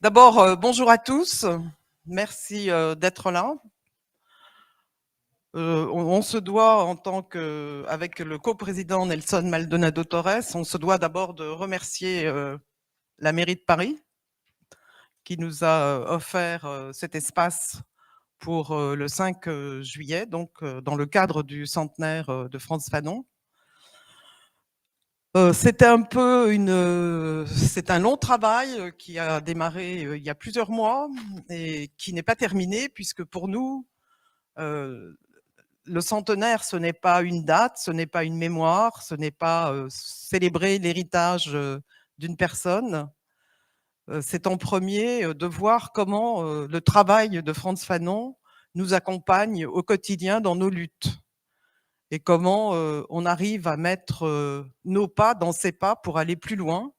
D'abord, bonjour à tous. Merci d'être là. On se doit, avec le co-président Nelson Maldonado Torres, on se doit d'abord de remercier la mairie de Paris qui nous a offert cet espace pour le 5 juillet, donc dans le cadre du centenaire de Frantz Fanon. C'était c'est un long travail qui a démarré il y a plusieurs mois et qui n'est pas terminé, puisque pour nous, le centenaire, ce n'est pas une date, ce n'est pas une mémoire, ce n'est pas célébrer l'héritage d'une personne. C'est en premier de voir comment le travail de Frantz Fanon nous accompagne au quotidien dans nos luttes. Et comment on arrive à mettre nos pas dans ses pas pour aller plus loin,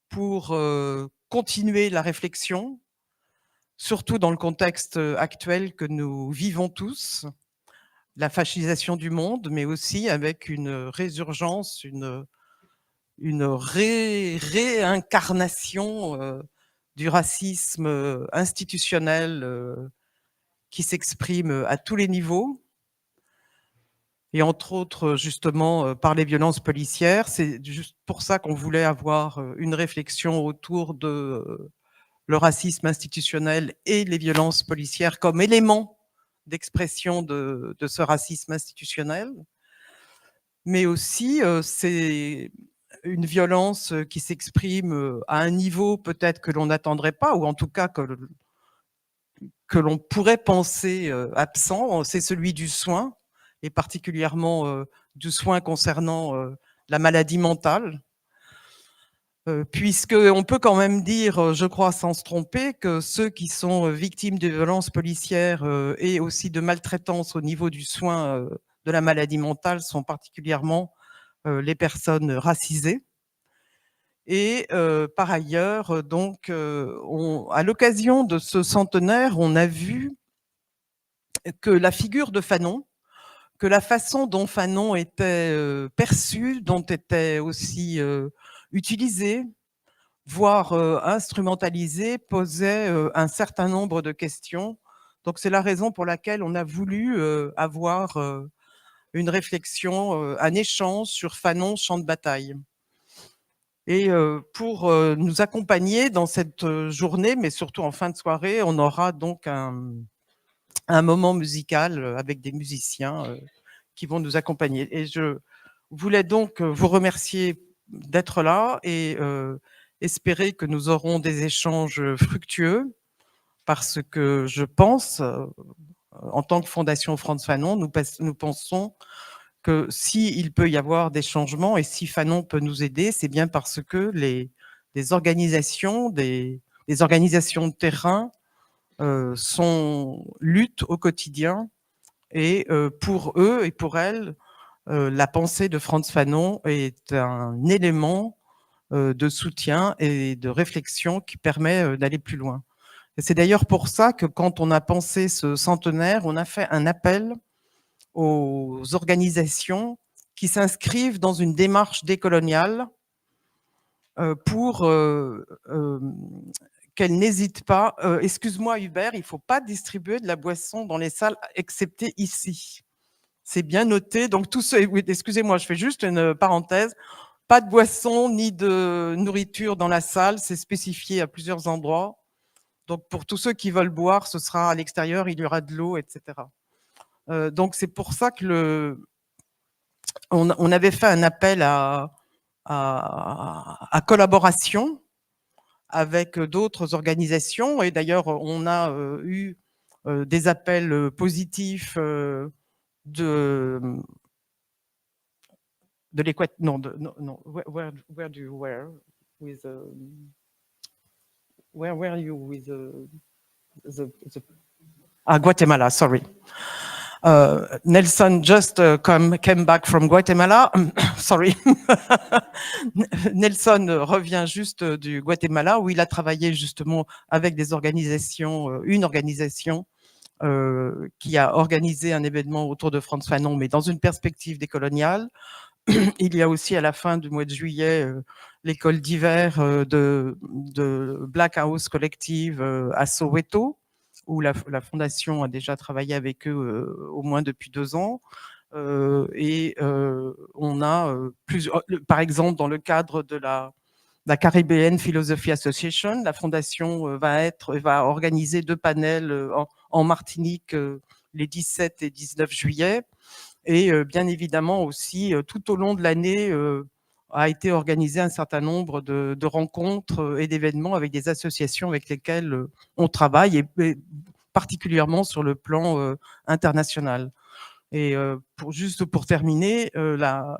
pour continuer la réflexion, surtout dans le contexte actuel que nous vivons tous, la fascisation du monde, mais aussi avec une résurgence, une réincarnation du racisme institutionnel qui s'exprime à tous les niveaux. Et entre autres, justement, par les violences policières. C'est juste pour ça qu'on voulait avoir une réflexion autour de le racisme institutionnel et les violences policières comme éléments d'expression de ce racisme institutionnel. Mais aussi, c'est une violence qui s'exprime à un niveau peut-être que l'on n'attendrait pas, ou en tout cas que l'on pourrait penser absent, c'est celui du soin, et particulièrement du soin concernant la maladie mentale, puisqu'on peut quand même dire, je crois sans se tromper, que ceux qui sont victimes de violences policières et aussi de maltraitance au niveau du soin de la maladie mentale sont particulièrement les personnes racisées. Et par ailleurs, donc, à l'occasion de ce centenaire, on a vu que la figure de Fanon, que la façon dont Fanon était perçu, dont était aussi utilisé, voire instrumentalisé, posait un certain nombre de questions. Donc c'est la raison pour laquelle on a voulu avoir une réflexion, un échange sur Fanon, champ de bataille. Et pour nous accompagner dans cette journée, mais surtout en fin de soirée, on aura donc un moment musical avec des musiciens qui vont nous accompagner. Et je voulais donc vous remercier d'être là et espérer que nous aurons des échanges fructueux, parce que je pense, en tant que Fondation Frantz Fanon, nous pensons que s'il peut y avoir des changements et si Fanon peut nous aider, c'est bien parce que les organisations, des organisations de terrain luttent au quotidien, et pour eux et pour elles, la pensée de Frantz Fanon est un élément de soutien et de réflexion qui permet d'aller plus loin. C'est d'ailleurs pour ça que quand on a pensé ce centenaire, on a fait un appel aux organisations qui s'inscrivent dans une démarche décoloniale pour qu'elles n'hésitent pas. Excuse-moi Hubert, il ne faut pas distribuer de la boisson dans les salles, excepté ici. C'est bien noté. Donc tous ceux, oui, excusez-moi, je fais juste une parenthèse. Pas de boisson ni de nourriture dans la salle, c'est spécifié à plusieurs endroits. Donc pour tous ceux qui veulent boire, ce sera à l'extérieur, il y aura de l'eau, etc. Donc c'est pour ça que on avait fait un appel à collaboration avec d'autres organisations, et d'ailleurs on a eu des appels positifs de l'Équateur. Non, where do you where with where are you with Guatemala, sorry. Nelson just came back from Guatemala. Sorry. Nelson revient juste du Guatemala, où il a travaillé justement avec des organisations, une organisation qui a organisé un événement autour de Frantz Fanon, mais dans une perspective décoloniale, il y a aussi à la fin du mois de juillet l'école d'hiver de Black House Collective à Soweto, où la Fondation a déjà travaillé avec eux au moins depuis 2 ans. Et on a par exemple, dans le cadre de la Caribbean Philosophy Association, la Fondation va organiser 2 panels en Martinique les 17 et 19 juillet. Et bien évidemment aussi, tout au long de l'année, a été organisé un certain nombre de rencontres et d'événements avec des associations avec lesquelles on travaille, et particulièrement sur le plan international. Et juste pour terminer, la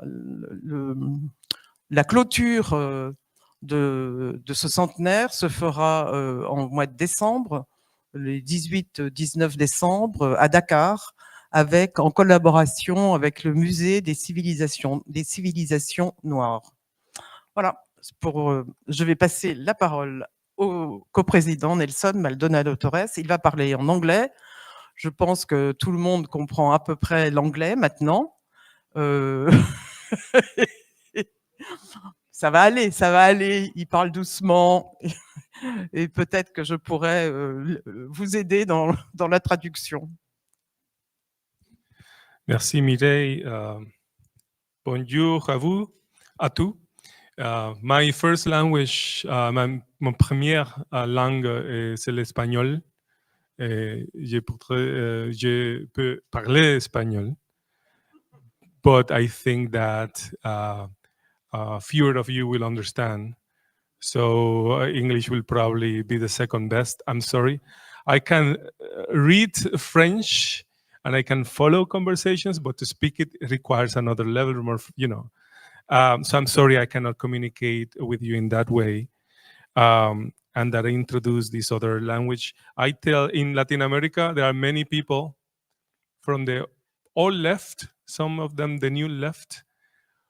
clôture de ce centenaire se fera en mois de décembre, les 18-19 décembre, à Dakar, en collaboration avec le musée des civilisations noires. Voilà, je vais passer la parole au coprésident Nelson Maldonado Torres. Il va parler en anglais. Je pense que tout le monde comprend à peu près l'anglais maintenant. Ça va aller, il parle doucement et peut-être que je pourrais vous aider dans la traduction. Merci Mireille. Bonjour à vous, à tous. My first language, ma première langue, c'est l'espagnol. Je peux parler espagnol, but I think that fewer of you will understand. So English will probably be the second best. I'm sorry. I can read French and I can follow conversations, but to speak it requires another level more, so I'm sorry I cannot communicate with you in that way. And that I introduce this other language. I tell in Latin America, there are many people from the old left, some of them the new left,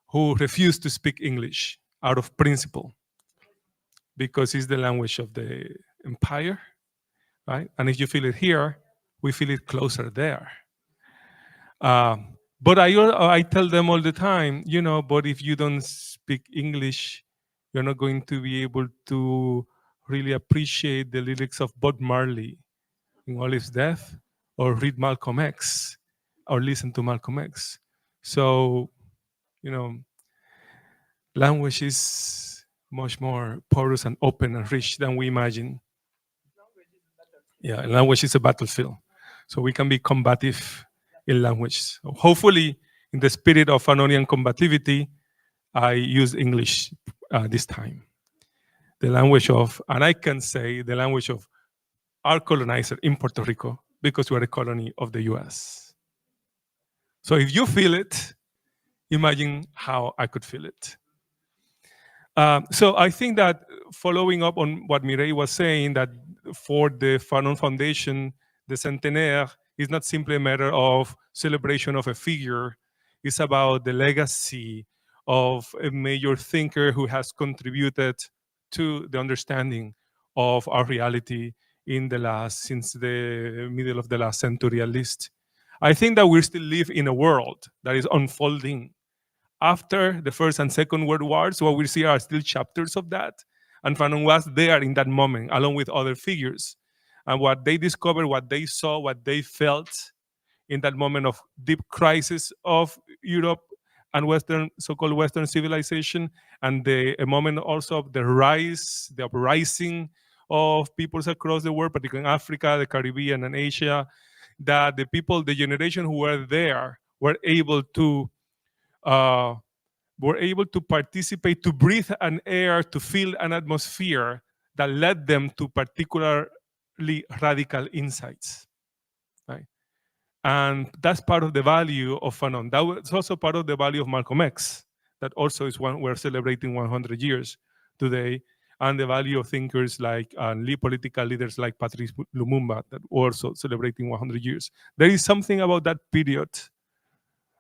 who refuse to speak English out of principle, because it's the language of the empire, right? And if you feel it here, we feel it closer there. But I tell them all the time, but if you don't speak English, you're not going to be able to really appreciate the lyrics of Bob Marley in All Is Death, or read Malcolm X, or listen to Malcolm X. So, language is much more porous and open and rich than we imagine. Yeah, language is a battlefield. So we can be combative in language. So hopefully, in the spirit of Fanonian combativity, I use English this time. The language of, and I can say the language of our colonizer in Puerto Rico, because we're a colony of the US. So if you feel it, imagine how I could feel it. So I think that following up on what Mireille was saying, that for the Fanon Foundation, the Centenaire is not simply a matter of celebration of a figure. It's about the legacy of a major thinker who has contributed to the understanding of our reality since the middle of the last century at least. I think that we still live in a world that is unfolding. After the First and Second World Wars, what we see are still chapters of that. And Fanon was there in that moment, along with other figures. And what they discovered, what they saw, what they felt in that moment of deep crisis of Europe and so-called Western civilization, and a moment also of the uprising of peoples across the world, particularly in Africa, the Caribbean, and Asia, that the generation who were there were able to participate, to breathe an air, to feel an atmosphere that led them to particularly radical insights. Right? And that's part of the value of Fanon. That was also part of the value of Malcolm X. That also is one we're celebrating 100 years today. And the value of thinkers like political leaders like Patrice Lumumba, that also celebrating 100 years. There is something about that period.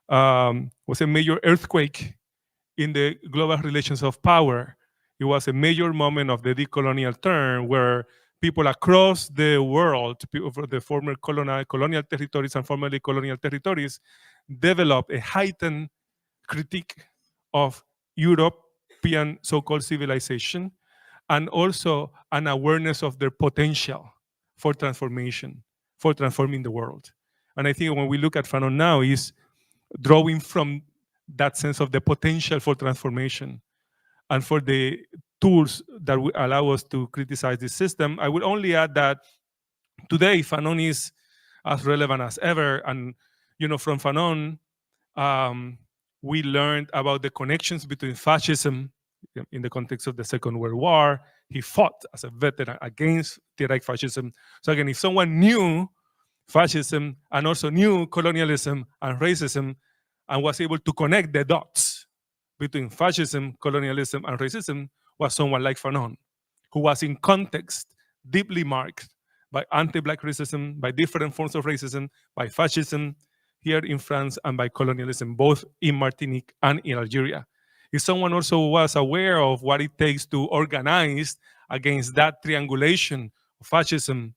Was a major earthquake in the global relations of power. It was a major moment of the decolonial turn, where people across the world, people from the former colonial territories and formerly colonial territories, developed a heightened critique of European so-called civilization, and also an awareness of their potential for transformation, for transforming the world. And I think when we look at Fanon now, is drawing from that sense of the potential for transformation and for the tools that will allow us to criticize the system. I will only add that today Fanon is as relevant as ever. And, from Fanon, we learned about the connections between fascism in the context of the Second World War. He fought as a veteran against direct fascism. So again, if someone knew fascism and also knew colonialism and racism and was able to connect the dots between fascism, colonialism, and racism, was someone like Fanon, who was in context deeply marked by anti-Black racism, by different forms of racism, by fascism here in France, and by colonialism, both in Martinique and in Algeria. If someone also was aware of what it takes to organize against that triangulation of fascism,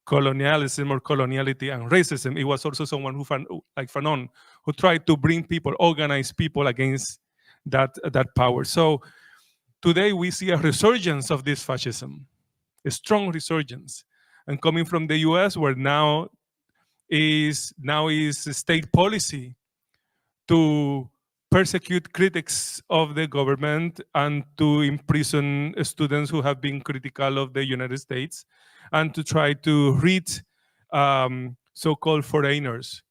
colonialism or coloniality, and racism, it was also someone like Fanon, who tried to bring people, organize people against that power. So today we see a resurgence of this fascism, a strong resurgence. And coming from the US, where now is state policy to persecute critics of the government and to imprison students who have been critical of the United States, and to try to read so-called foreigners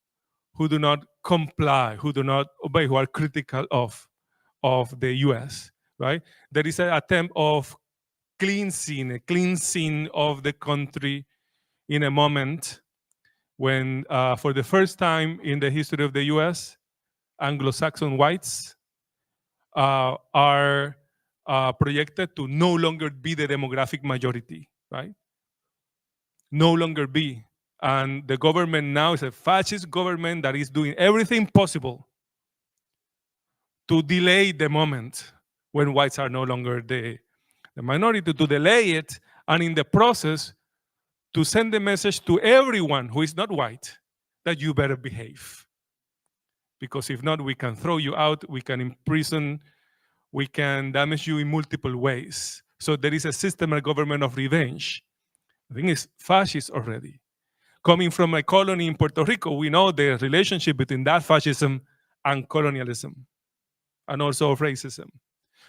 who do not comply, who do not obey, who are critical of the US, right? There is an attempt of cleansing of the country in a moment when, for the first time in the history of the US, Anglo-Saxon whites are projected to no longer be the demographic majority, right? No longer be. And the government now is a fascist government that is doing everything possible to delay the moment when whites are no longer the minority, to delay it, and in the process, to send the message to everyone who is not white that you better behave. Because if not, we can throw you out, we can imprison, we can damage you in multiple ways. So there is a system, a government of revenge. I think it's fascist already. Coming from a colony in Puerto Rico, we know the relationship between that fascism and colonialism, and also racism.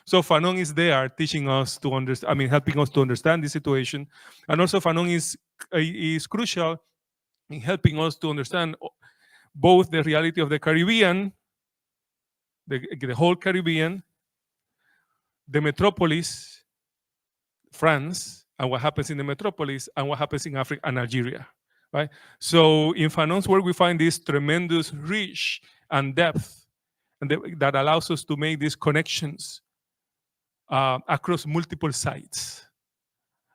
So Fanon is there teaching us to understand, helping us to understand the situation. And also Fanon is crucial in helping us to understand both the reality of the Caribbean, the whole Caribbean, the metropolis, France, and what happens in the metropolis, and what happens in Africa and Algeria, right? So in Fanon's work, we find this tremendous reach and depth, and that allows us to make these connections across multiple sites.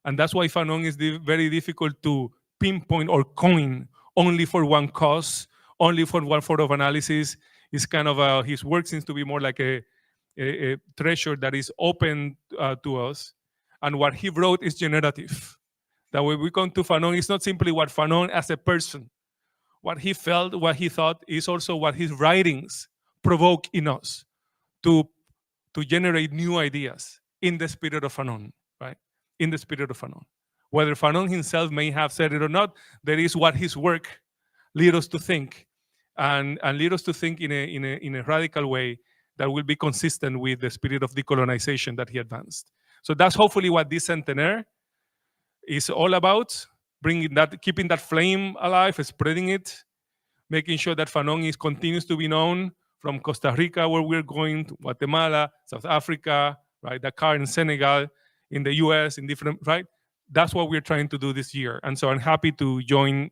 And that's why Fanon is very difficult to pinpoint or coin only for one cause, only for one form of analysis. It's kind of his work seems to be more like a treasure that is open to us. And what he wrote is generative. That when we come to Fanon, it's not simply what Fanon as a person, what he felt, what he thought, is also what his writings provoke in us to generate new ideas in the spirit of Fanon, right? In the spirit of Fanon. Whether Fanon himself may have said it or not, there is what his work lead us to think, and lead us to think in a radical way that will be consistent with the spirit of decolonization that he advanced. So that's hopefully what this Centenaire is all about, keeping that flame alive, spreading it, making sure that Fanon continues to be known from Costa Rica, where we're going, to Guatemala, South Africa, right, Dakar in Senegal, in the US, in different, right? That's what we're trying to do this year. And so I'm happy to join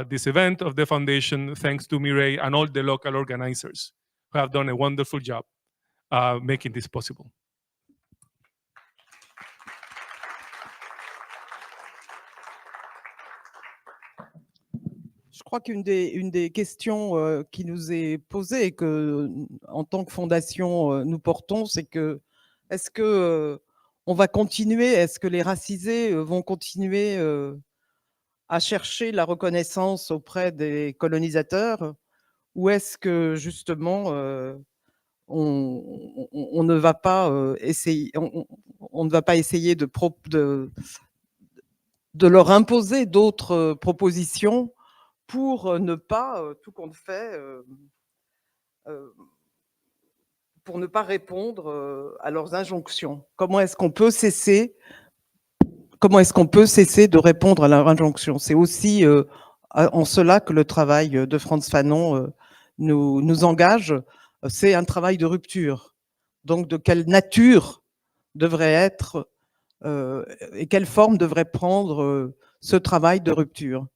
this event of the foundation, thanks to Mireille and all the local organizers who have done a wonderful job making this possible. Je crois qu'une des questions qui nous est posée et que, en tant que fondation, nous portons, c'est que est-ce que on va continuer, est-ce que les racisés vont continuer à chercher la reconnaissance auprès des colonisateurs, ou est-ce que justement on ne va pas essayer, on ne va pas essayer de leur imposer d'autres propositions pour ne pas, tout compte fait, pour ne pas répondre à leurs injonctions. Comment est-ce qu'on peut cesser de répondre à leurs injonctions? C'est aussi en cela que le travail de Frantz Fanon nous engage. C'est un travail de rupture. Donc, de quelle nature devrait être et quelle forme devrait prendre ce travail de rupture?